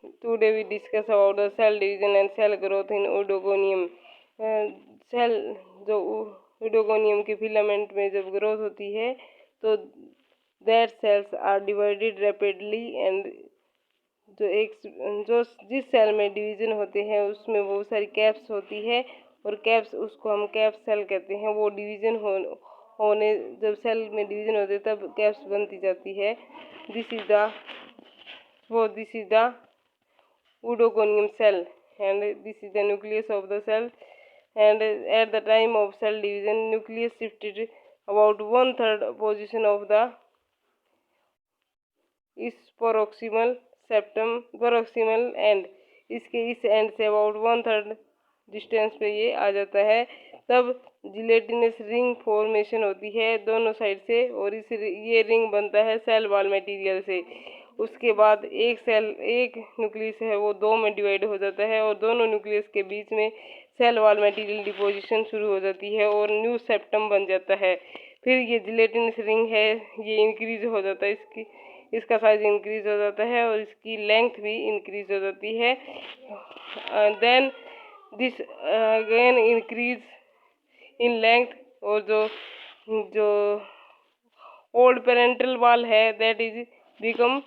Today we discuss about the cell division and cell growth in oedogonium. Cell जो oedogonium के filament में जब growth होती है तो that cells are divided rapidly and जो जिस सेल में डिवीजन होते हैं उसमें बहुत सारी कैप्स होती है और कैप्स उसको हम कैप सेल कहते हैं। वो डिवीजन होने जब सेल में डिवीजन होते तब कैप्स बनती जाती है। This is the oedogonium cell and this is the nucleus of the cell, and at the time of cell division nucleus shifted about 1/3 position of the इस प्रोक्सिमल एंड, इसके इस and say about 1/3 distance पे ये आ जाता है। तब gelatinous ring formation होती है दोनों साइड से और ये रिंग बनता है सेल वॉल मटेरियल से। उसके बाद एक न्यूक्लियस है वो दो में डिवाइड हो जाता है और दोनों न्यूक्लियस के बीच में सेल वॉल मटेरियल डिपोजिशन शुरू हो जाती है और न्यू सेप्टम बन जाता है। फिर ये जिलेटिनस रिंग है ये इंक्रीज हो जाता है, इसका साइज इंक्रीज हो जाता है और इसकी लेंथ भी इंक्रीज हो जाती है। Then this again increase in length, और जो ओल्ड पेरेंटल वॉल है दैट इज बिकम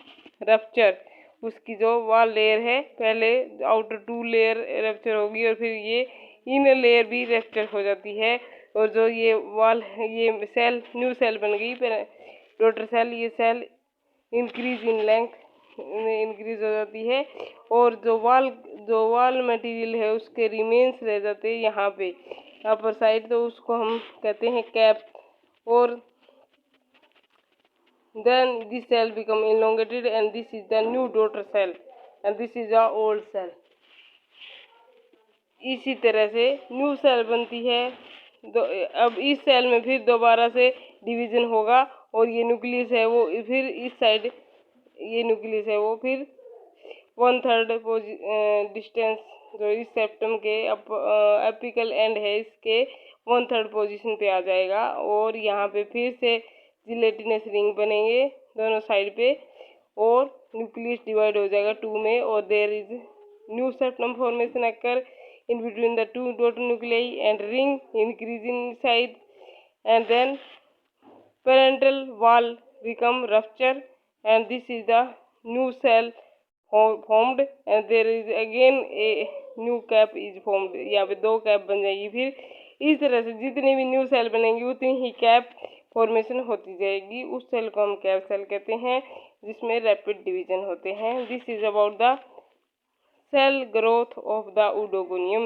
रप्चर। उसकी जो वॉल लेयर है पहले आउटर 2 लेयर रप्चर होगी और फिर ये इनर लेयर भी रप्चर हो जाती है और जो ये वॉल ये सेल न्यू सेल बन गई डॉटर सेल। ये सेल इंक्रीज इन लेंथ में इंक्रीज हो जाती है और जो वॉल मटेरियल है उसके रिमेन्स रह जाते हैं यहाँ पे अपर साइड, तो उसको हम कहते हैं कैप। और then this cell become elongated and this is the new daughter cell and this is the old cell। इसी तरह से न्यू सेल बनती है। अब इस सेल में फिर दोबारा से डिवीजन होगा और ये न्यूक्लियस है वो फिर इस साइड, ये न्यूक्लियस है वो फिर 1/3 डिस्टेंस जो इस सेप्टम के एपिकल एंड है इसके 1/3 पोजीशन पे आ जाएगा और यहाँ पे फिर से जिलेटिनस रिंग बनेंगे दोनों साइड पे और न्यूक्लियस डिवाइड हो जाएगा 2 में और there is new septum formation occur in between the two daughter nuclei and ring increase in size, and then parental wall become rupture and this is the new cell formed and there is again a new cap is formed। यहाँ पे 2 cap बन जाएगी। फिर इस तरह से जितनी भी न्यू सेल बनेंगी उतनी ही कैप फॉर्मेशन होती जाएगी। उस सेल को हम कैप सेल कहते हैं जिसमें रैपिड डिवीजन होते हैं। This is about the cell growth of the oodogonium।